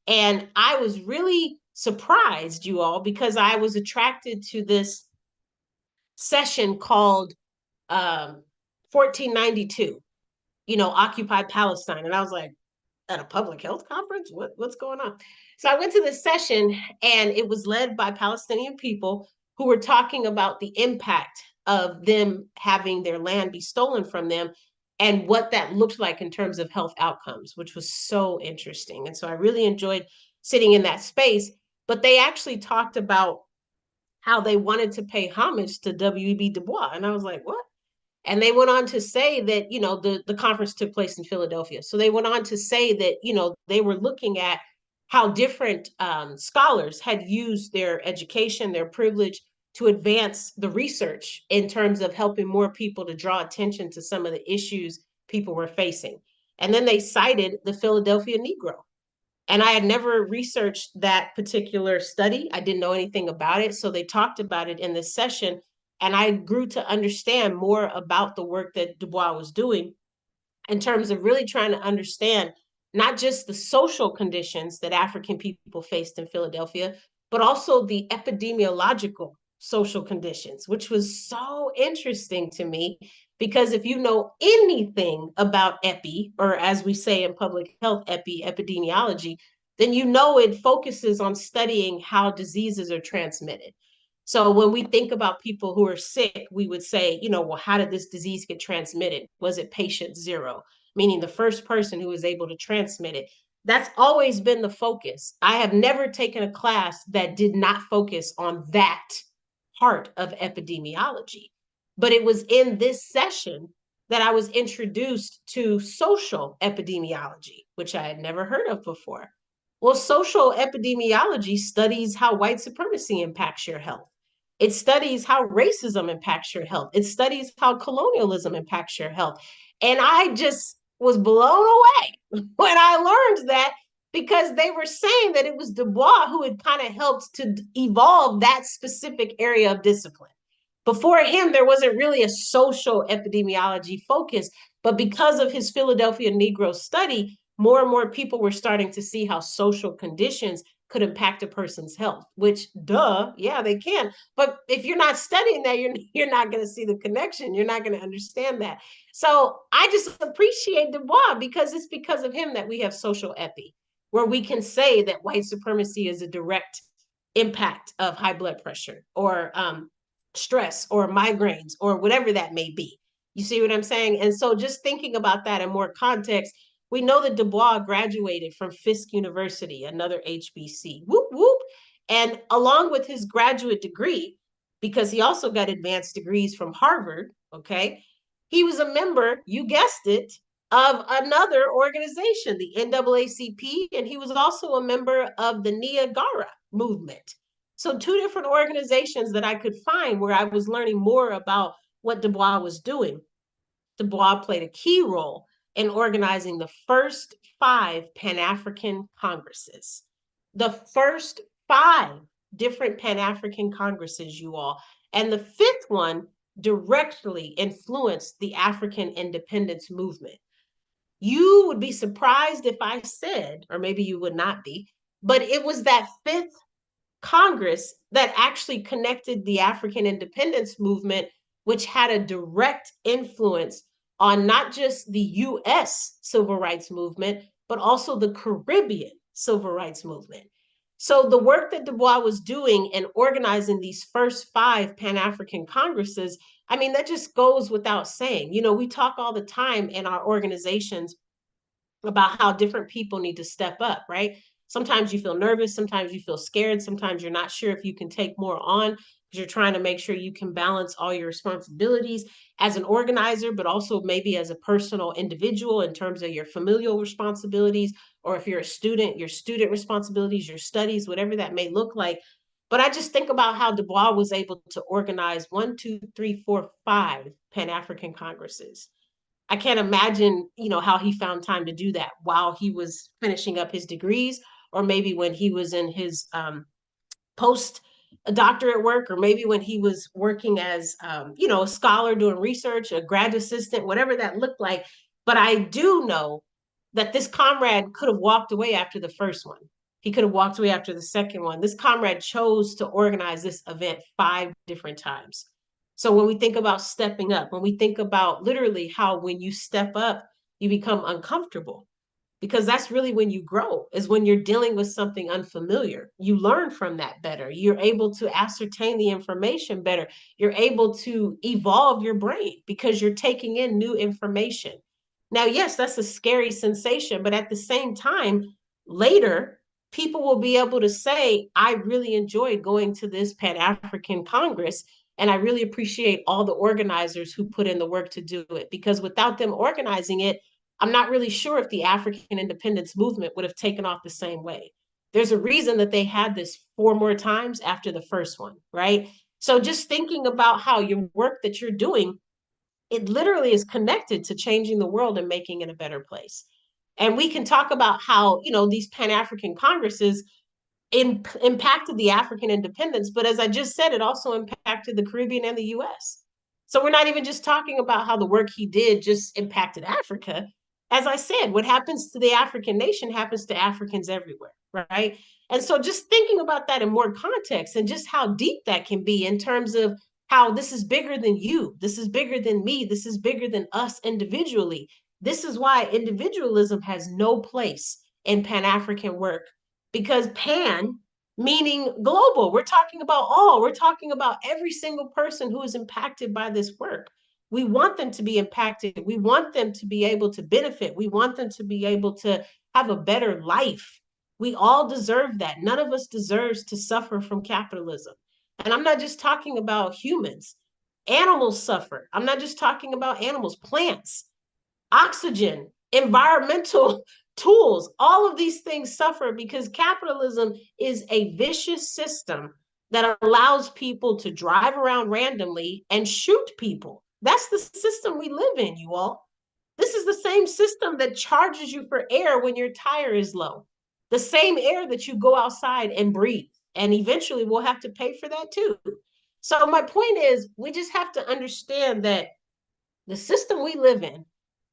And I was really surprised, you all, because I was attracted to this session called 1492, Occupy Palestine. And I was like, at a public health conference? What's going on? So I went to this session and it was led by Palestinian people who were talking about the impact of them having their land be stolen from them and what that looked like in terms of health outcomes, which was so interesting. And so I really enjoyed sitting in that space. But they actually talked about how they wanted to pay homage to W.E.B. Du Bois. And I was like, what? And they went on to say that, the conference took place in Philadelphia. So they went on to say that, they were looking at how different scholars had used their education, their privilege to advance the research in terms of helping more people to draw attention to some of the issues people were facing. And then they cited the Philadelphia Negro. And I had never researched that particular study. I didn't know anything about it. So they talked about it in this session. And I grew to understand more about the work that Du Bois was doing in terms of really trying to understand not just the social conditions that African people faced in Philadelphia, but also the epidemiological social conditions, which was so interesting to me. Because if you know anything about epi, or as we say in public health, epidemiology, then you know it focuses on studying how diseases are transmitted. So when we think about people who are sick, we would say, well, how did this disease get transmitted? Was it patient zero, meaning the first person who was able to transmit it? That's always been the focus. I have never taken a class that did not focus on that part of epidemiology. But it was in this session that I was introduced to social epidemiology, which I had never heard of before. Well, social epidemiology studies how white supremacy impacts your health. It studies how racism impacts your health. It studies how colonialism impacts your health. And I just was blown away when I learned that, because they were saying that it was Du Bois who had kind of helped to evolve that specific area of discipline. Before him, there wasn't really a social epidemiology focus, but because of his Philadelphia Negro study, more and more people were starting to see how social conditions could impact a person's health, which, duh, yeah, they can. But if you're not studying that, you're not going to see the connection. You're not going to understand that. So I just appreciate Du Bois, because it's because of him that we have social epi, where we can say that white supremacy is a direct impact of high blood pressure, or stress, or migraines, or whatever that may be. You see what I'm saying? And so just thinking about that in more context, we know that Du Bois graduated from Fisk University, another HBC. Whoop, whoop. And along with his graduate degree, because he also got advanced degrees from Harvard, okay, he was a member, you guessed it, of another organization, the NAACP, and he was also a member of the Niagara movement. So two different organizations that I could find where I was learning more about what Du Bois was doing. Du Bois played a key role in organizing the first 5 Pan-African Congresses. The first 5 different Pan-African Congresses, you all. And the 5th one directly influenced the African independence movement. You would be surprised if I said, or maybe you would not be, but it was that 5th Congress that actually connected the African independence movement, which had a direct influence on not just the US civil rights movement, but also the Caribbean civil rights movement. So the work that Du Bois was doing in organizing these first 5 Pan-African Congresses, I mean, that just goes without saying. We talk all the time in our organizations about how different people need to step up, right? Sometimes you feel nervous, sometimes you feel scared, sometimes you're not sure if you can take more on because you're trying to make sure you can balance all your responsibilities as an organizer, but also maybe as a personal individual in terms of your familial responsibilities, or if you're a student, your student responsibilities, your studies, whatever that may look like. But I just think about how Du Bois was able to organize 1, 2, 3, 4, 5 Pan-African Congresses. I can't imagine, how he found time to do that while he was finishing up his degrees, or maybe when he was in his post doctorate work, or maybe when he was working as, a scholar doing research, a grad assistant, whatever that looked like. But I do know that this comrade could have walked away after the first one. He could have walked away after the second one. This comrade chose to organize this event 5 different times. So when we think about stepping up, when we think about literally how when you step up, you become uncomfortable, because that's really when you grow, is when you're dealing with something unfamiliar. You learn from that better. You're able to ascertain the information better. You're able to evolve your brain because you're taking in new information. Now, yes, that's a scary sensation, but at the same time, later, people will be able to say, I really enjoyed going to this Pan African Congress, And I really appreciate all the organizers who put in the work to do it, because without them organizing it, I'm not really sure if the African independence movement would have taken off the same way. There's a reason that they had this 4 more times after the first one, right? So just thinking about how your work that you're doing, it literally is connected to changing the world and making it a better place. And we can talk about how, these Pan-African Congresses impacted the African independence, but as I just said, it also impacted the Caribbean and the US. So we're not even just talking about how the work he did just impacted Africa. As I said, what happens to the African nation happens to Africans everywhere, right? And so just thinking about that in more context and just how deep that can be in terms of how this is bigger than you, this is bigger than me, this is bigger than us individually. This is why individualism has no place in Pan-African work, because Pan, meaning global, we're talking about all, we're talking about every single person who is impacted by this work. We want them to be impacted. We want them to be able to benefit. We want them to be able to have a better life. We all deserve that. None of us deserves to suffer from capitalism. And I'm not just talking about humans. Animals suffer. I'm not just talking about animals, plants, oxygen, environmental tools, all of these things suffer because capitalism is a vicious system that allows people to drive around randomly and shoot people. That's the system we live in, you all. This is the same system that charges you for air when your tire is low, the same air that you go outside and breathe. And eventually we'll have to pay for that too. So, my point is, we just have to understand that the system we live in,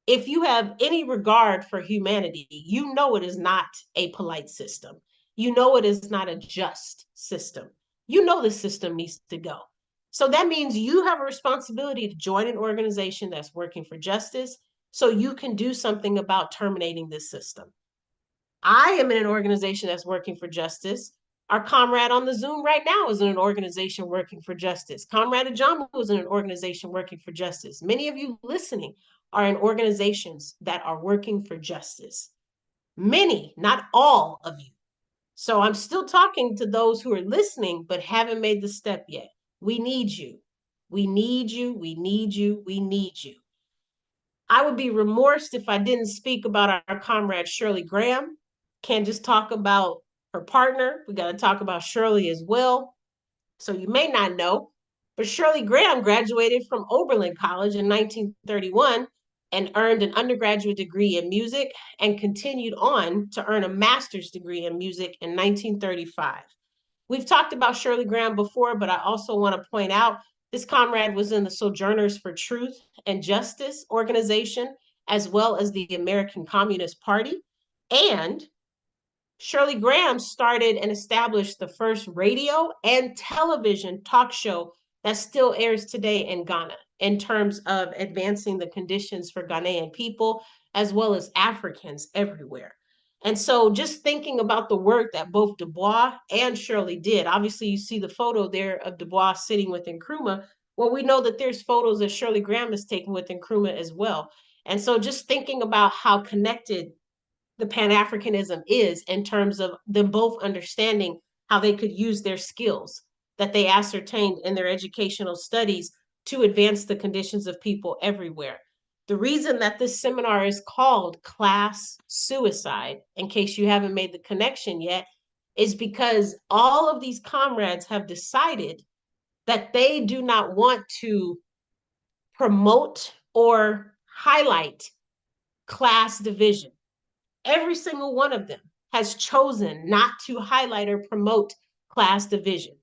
if you have any regard for humanity, you know it is not a polite system. You know it is not a just system. You know the system needs to go. So that means you have a responsibility to join an organization that's working for justice so you can do something about terminating this system. I am in an organization that's working for justice. Our comrade on the Zoom right now is in an organization working for justice. Comrade Ajamu is in an organization working for justice. Many of you listening are in organizations that are working for justice. Many, not all of you. So I'm still talking to those who are listening but haven't made the step yet. We need you. We need you. We need you. We need you. I would be remorse if I didn't speak about our comrade Shirley Graham. Can't just talk about her partner. We got to talk about Shirley as well. So you may not know, but Shirley Graham graduated from Oberlin College in 1931 and earned an undergraduate degree in music and continued on to earn a master's degree in music in 1935. We've talked about Shirley Graham before, but I also want to point out this comrade was in the Sojourners for Truth and Justice organization, as well as the American Communist Party. And Shirley Graham started and established the first radio and television talk show that still airs today in Ghana in terms of advancing the conditions for Ghanaian people, as well as Africans everywhere. And so just thinking about the work that both Du Bois and Shirley did, obviously you see the photo there of Du Bois sitting with Nkrumah. Well, we know that there's photos that Shirley Graham is taken with Nkrumah as well. And so just thinking about how connected the Pan-Africanism is in terms of them both understanding how they could use their skills that they ascertained in their educational studies to advance the conditions of people everywhere. The reason that this seminar is called Class Suicide, in case you haven't made the connection yet, is because all of these comrades have decided that they do not want to promote or highlight class division. Every single one of them has chosen not to highlight or promote class division.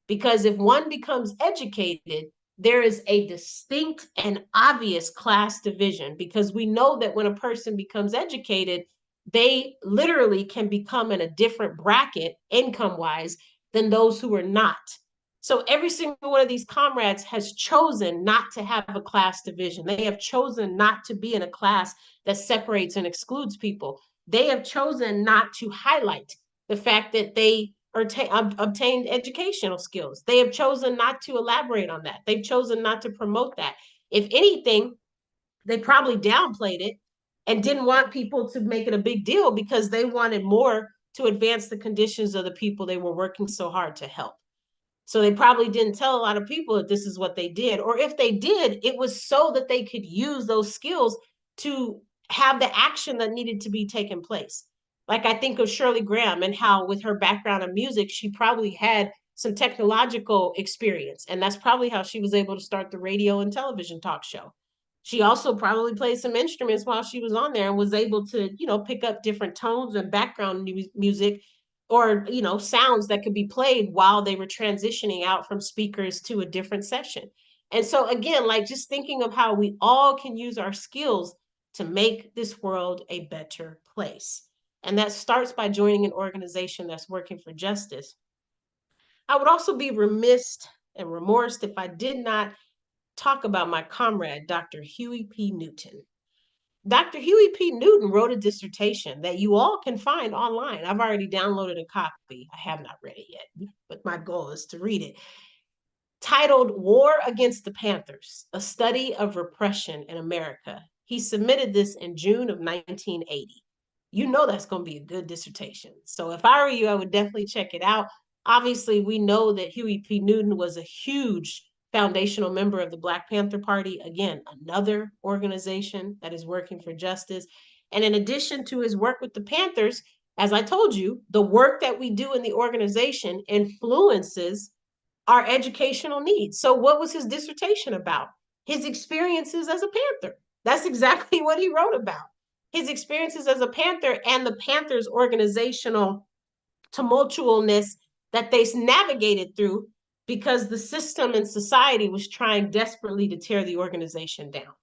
Because if one becomes educated, there is a distinct and obvious class division, because we know that when a person becomes educated, they literally can become in a different bracket income-wise than those who are not. So every single one of these comrades has chosen not to have a class division. They have chosen not to be in a class that separates and excludes people. They have chosen not to highlight the fact that they obtained educational skills. They have chosen not to elaborate on that. They've chosen not to promote that. If anything, they probably downplayed it and didn't want people to make it a big deal because they wanted more to advance the conditions of the people they were working so hard to help. So they probably didn't tell a lot of people that this is what they did. Or if they did, it was so that they could use those skills to have the action that needed to be taken place. Like I think of Shirley Graham and how, with her background in music, she probably had some technological experience. And that's probably how she was able to start the radio and television talk show. She also probably played some instruments while she was on there and was able to, pick up different tones and background music, or sounds that could be played while they were transitioning out from speakers to a different session. And so again, like, just thinking of how we all can use our skills to make this world a better place. And that starts by joining an organization that's working for justice. I would also be remiss and remorsed if I did not talk about my comrade, Dr. Huey P. Newton. Dr. Huey P. Newton wrote a dissertation that you all can find online. I've already downloaded a copy. I have not read it yet, but my goal is to read it. Titled War Against the Panthers, A Study of Repression in America. He submitted this in June of 1980. You know that's going to be a good dissertation. So if I were you, I would definitely check it out. Obviously, we know that Huey P. Newton was a huge foundational member of the Black Panther Party. Again, another organization that is working for justice. And in addition to his work with the Panthers, as I told you, the work that we do in the organization influences our educational needs. So, what was his dissertation about? His experiences as a Panther. That's exactly what he wrote about. His experiences as a Panther and the Panthers' organizational tumultuousness that they navigated through, because the system and society was trying desperately to tear the organization down,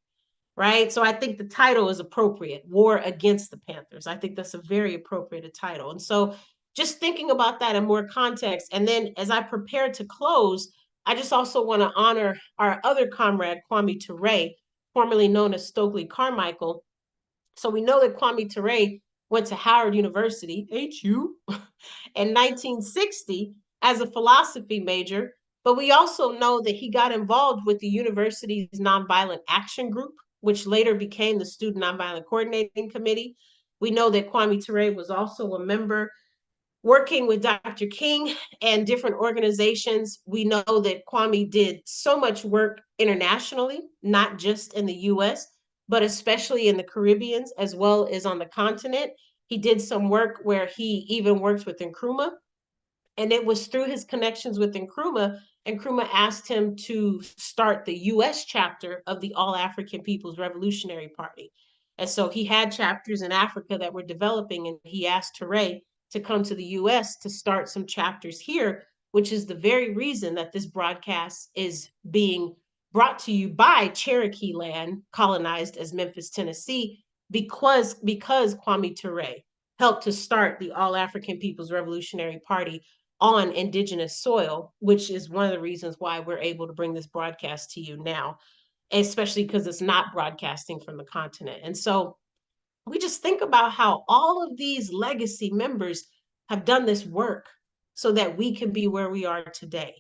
right? So I think the title is appropriate, War Against the Panthers. I think that's a very appropriate title. And so just thinking about that in more context. And then as I prepare to close, I just also want to honor our other comrade, Kwame Ture, formerly known as Stokely Carmichael. So we know that Kwame Ture went to Howard University, HU, in 1960 as a philosophy major, but we also know that he got involved with the university's Nonviolent Action Group, which later became the Student Nonviolent Coordinating Committee. We know that Kwame Ture was also a member working with Dr. King and different organizations. We know that Kwame did so much work internationally, not just in the US, but especially in the Caribbean as well as on the continent. He did some work where he even worked with Nkrumah, and it was through his connections with Nkrumah. Nkrumah asked him to start the US chapter of the All African People's Revolutionary Party. And so he had chapters in Africa that were developing, and he asked Ture to come to the US to start some chapters here, which is the very reason that this broadcast is being brought to you by Cherokee land, colonized as Memphis, Tennessee, because Kwame Ture helped to start the All African People's Revolutionary Party on indigenous soil, which is one of the reasons why we're able to bring this broadcast to you now, especially because it's not broadcasting from the continent. And so we just think about how all of these legacy members have done this work so that we can be where we are today.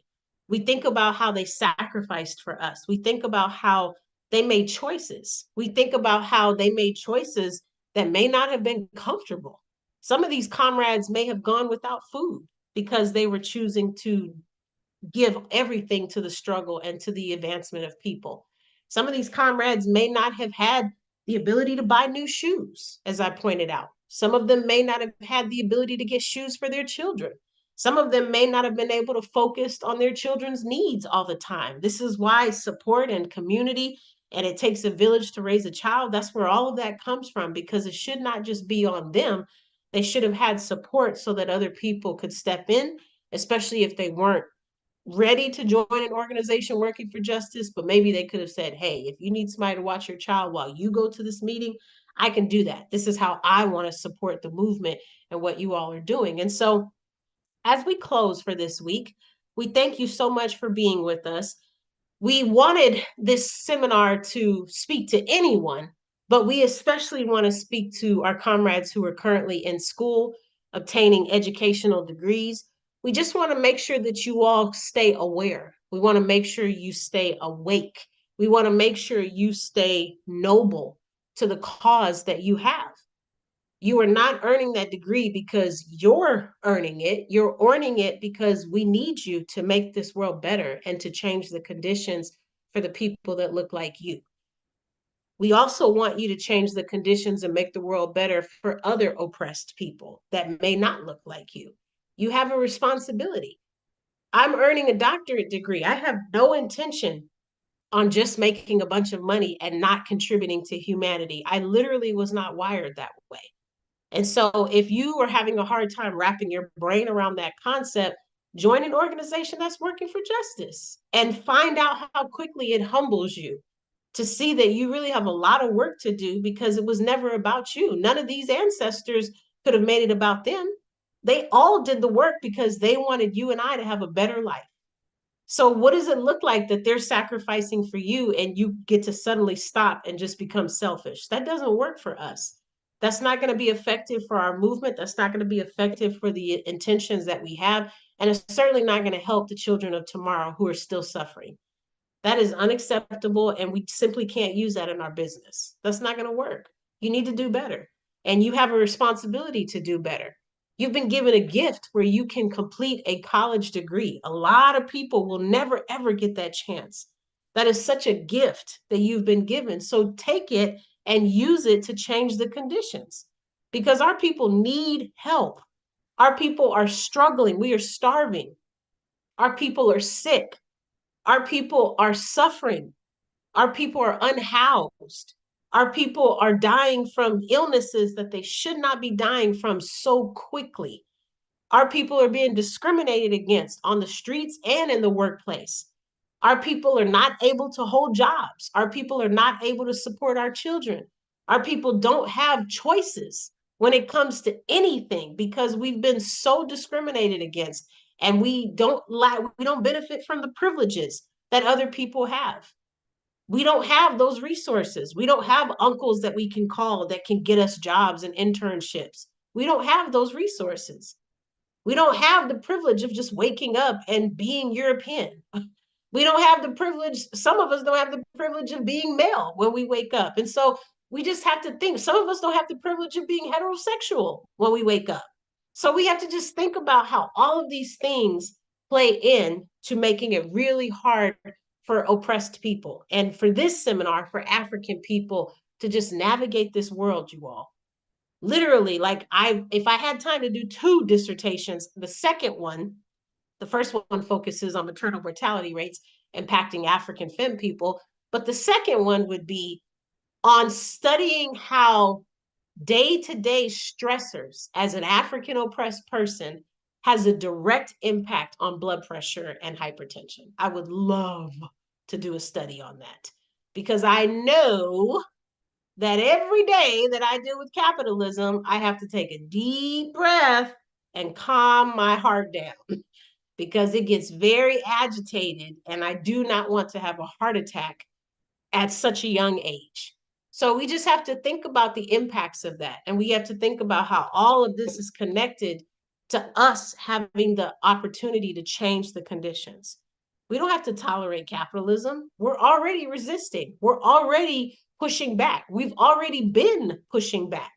We think about how they sacrificed for us. We think about how they made choices. We think about how they made choices that may not have been comfortable. Some of these comrades may have gone without food because they were choosing to give everything to the struggle and to the advancement of people. Some of these comrades may not have had the ability to buy new shoes, as I pointed out. Some of them may not have had the ability to get shoes for their children. Some of them may not have been able to focus on their children's needs all the time. This is why support and community, and it takes a village to raise a child, that's where all of that comes from, because it should not just be on them. They should have had support so that other people could step in, especially if they weren't ready to join an organization working for justice, but maybe they could have said, hey, if you need somebody to watch your child while you go to this meeting, I can do that. This is how I want to support the movement and what you all are doing. And so as we close for this week, we thank you so much for being with us. We wanted this seminar to speak to anyone, but we especially want to speak to our comrades who are currently in school, obtaining educational degrees. We just want to make sure that you all stay aware. We want to make sure you stay awake. We want to make sure you stay noble to the cause that you have. You are not earning that degree because you're earning it. You're earning it because we need you to make this world better and to change the conditions for the people that look like you. We also want you to change the conditions and make the world better for other oppressed people that may not look like you. You have a responsibility. I'm earning a doctorate degree. I have no intention on just making a bunch of money and not contributing to humanity. I literally was not wired that way. And so if you are having a hard time wrapping your brain around that concept, join an organization that's working for justice and find out how quickly it humbles you to see that you really have a lot of work to do because it was never about you. None of these ancestors could have made it about them. They all did the work because they wanted you and I to have a better life. So what does it look like that they're sacrificing for you and you get to suddenly stop and just become selfish? That doesn't work for us. That's not going to be effective for our movement. That's not going to be effective for the intentions that we have. And it's certainly not going to help the children of tomorrow who are still suffering. That is unacceptable, and we simply can't use that in our business. That's not going to work. You need to do better, and you have a responsibility to do better. You've been given a gift where you can complete a college degree. A lot of people will never, ever get that chance. That is such a gift that you've been given. So take it and use it to change the conditions because our people need help. Our people are struggling. We are starving. Our people are sick. Our people are suffering. Our people are unhoused. Our people are dying from illnesses that they should not be dying from so quickly. Our people are being discriminated against on the streets and in the workplace. Our people are not able to hold jobs. Our people are not able to support our children. Our people don't have choices when it comes to anything because we've been so discriminated against and we don't benefit from the privileges that other people have. We don't have those resources. We don't have uncles that we can call that can get us jobs and internships. We don't have those resources. We don't have the privilege of just waking up and being European. We don't have the privilege, some of us don't have the privilege of being male when we wake up. And so we just have to think, some of us don't have the privilege of being heterosexual when we wake up. So we have to just think about how all of these things play in to making it really hard for oppressed people. And for this seminar, for African people to just navigate this world, you all. Literally, like if I had time to do two dissertations, the second one, the first one focuses on maternal mortality rates impacting African femme people, but the second one would be on studying how day-to-day stressors as an African oppressed person has a direct impact on blood pressure and hypertension. I would love to do a study on that because I know that every day that I deal with capitalism, I have to take a deep breath and calm my heart down because it gets very agitated and I do not want to have a heart attack at such a young age. So we just have to think about the impacts of that. And we have to think about how all of this is connected to us having the opportunity to change the conditions. We don't have to tolerate capitalism. We're already resisting. We're already pushing back. We've already been pushing back.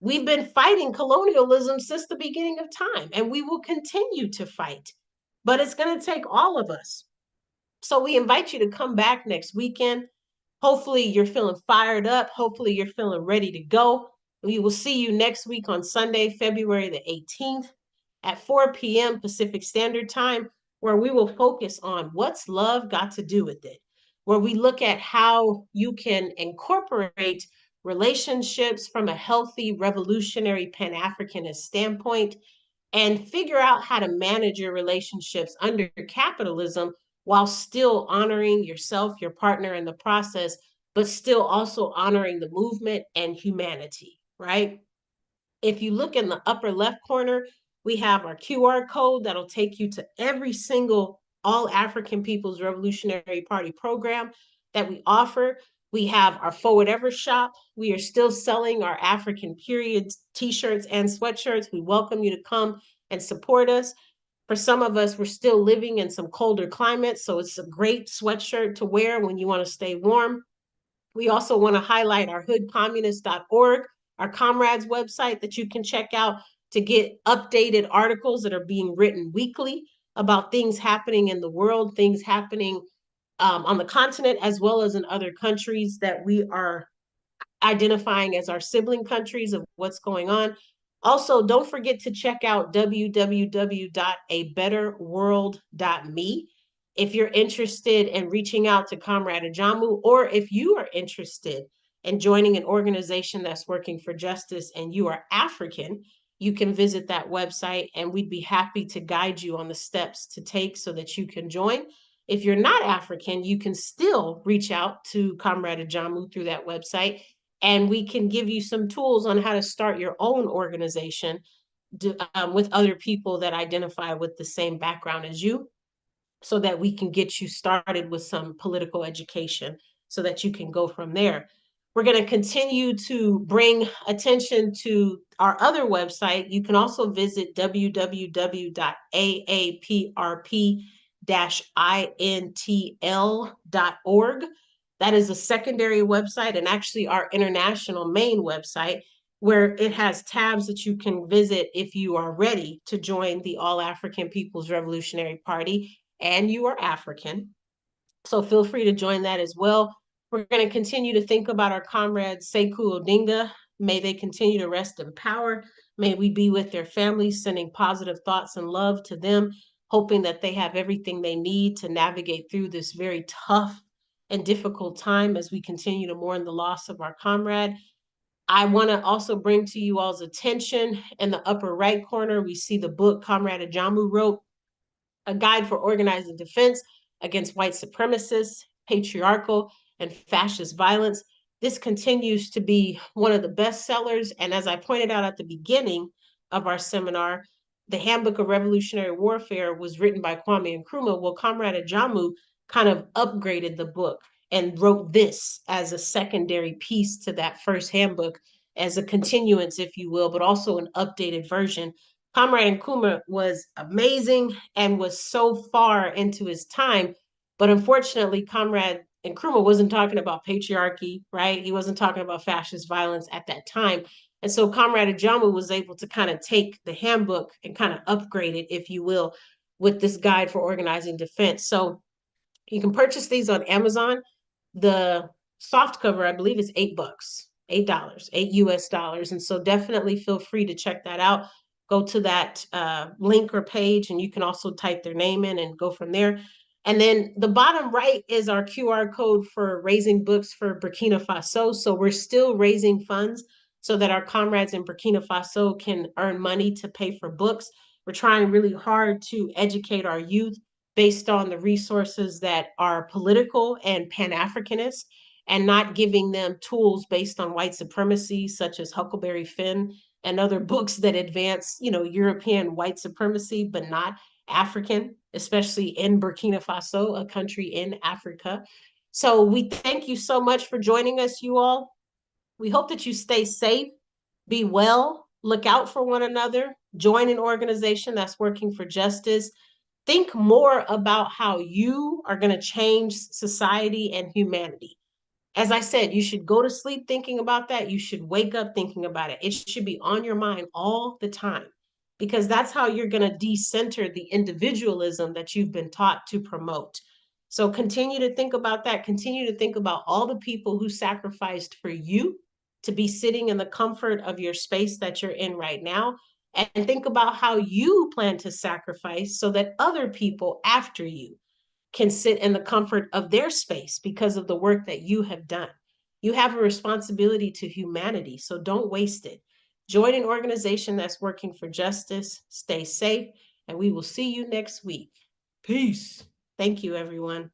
We've been fighting colonialism since the beginning of time, and we will continue to fight. But it's going to take all of us. So we invite you to come back next weekend. Hopefully you're feeling fired up. Hopefully you're feeling ready to go. We will see you next week on Sunday, February the 18th at 4 p.m. Pacific Standard Time, where we will focus on what's love got to do with it, where we look at how you can incorporate relationships from a healthy, revolutionary Pan-Africanist standpoint and figure out how to manage your relationships under capitalism while still honoring yourself, your partner in the process, but still also honoring the movement and humanity, right? If you look in the upper left corner, we have our QR code that'll take you to every single All African People's Revolutionary Party program that we offer. We have our Forward Ever shop. We are still selling our African periods t-shirts and sweatshirts. We welcome you to come and support us. For some of us, we're still living in some colder climates, so it's a great sweatshirt to wear when you want to stay warm. We also want to highlight our hoodcommunist.org, our comrades website that you can check out to get updated articles that are being written weekly about things happening in the world, things happening on the continent, as well as in other countries that we are identifying as our sibling countries of what's going on. Also, don't forget to check out www.abetterworld.me if you're interested in reaching out to Comrade Ajamu, or if you are interested in joining an organization that's working for justice and you are African, you can visit that website and we'd be happy to guide you on the steps to take so that you can join. If you're not African, you can still reach out to Comrade Ajamu through that website, and we can give you some tools on how to start your own organization with other people that identify with the same background as you, so that we can get you started with some political education so that you can go from there. We're going to continue to bring attention to our other website. You can also visit www.aapr-intl.org. That is a secondary website and actually our international main website, where it has tabs that you can visit if you are ready to join the All African People's Revolutionary Party and you are African. So feel free to join that as well. We're going to continue to think about our comrade Sekou Odinga. May they continue to rest in power. May we be with their families, sending positive thoughts and love to them, hoping that they have everything they need to navigate through this very tough and difficult time as we continue to mourn the loss of our comrade. I want to also bring to you all's attention in the upper right corner, we see the book Comrade Ajamu wrote, A Guide for Organizing Defense Against White Supremacists, Patriarchal, and Fascist Violence. This continues to be one of the best sellers. And as I pointed out at the beginning of our seminar, the Handbook of Revolutionary Warfare was written by Kwame Nkrumah. Well, Comrade Ajamu kind of upgraded the book and wrote this as a secondary piece to that first handbook, as a continuance, if you will, but also an updated version. Comrade Nkrumah was amazing and was so far into his time, but unfortunately, Comrade Nkrumah wasn't talking about patriarchy, right? He wasn't talking about fascist violence at that time. And so Comrade Ajamu was able to kind of take the handbook and kind of upgrade it, if you will, with this guide for organizing defense. So you can purchase these on Amazon. The soft cover, I believe, is $8, $8, $8 US. And so definitely feel free to check that out. Go to that link or page, and you can also type their name in and go from there. And then the bottom right is our QR code for raising books for Burkina Faso. So we're still raising funds so that our comrades in Burkina Faso can earn money to pay for books. We're trying really hard to educate our youth based on the resources that are political and Pan-Africanist, and not giving them tools based on white supremacy, such as Huckleberry Finn and other books that advance, European white supremacy, but not African, especially in Burkina Faso, a country in Africa. So we thank you so much for joining us, you all. We hope that you stay safe, be well, look out for one another, join an organization that's working for justice. Think more about how you are going to change society and humanity. As I said, you should go to sleep thinking about that. You should wake up thinking about it. It should be on your mind all the time, because that's how you're going to decenter the individualism that you've been taught to promote. So continue to think about that. Continue to think about all the people who sacrificed for you to be sitting in the comfort of your space that you're in right now. And think about how you plan to sacrifice so that other people after you can sit in the comfort of their space because of the work that you have done. You have a responsibility to humanity, so don't waste it. Join an organization that's working for justice. Stay safe, and we will see you next week. Peace. Thank you, everyone.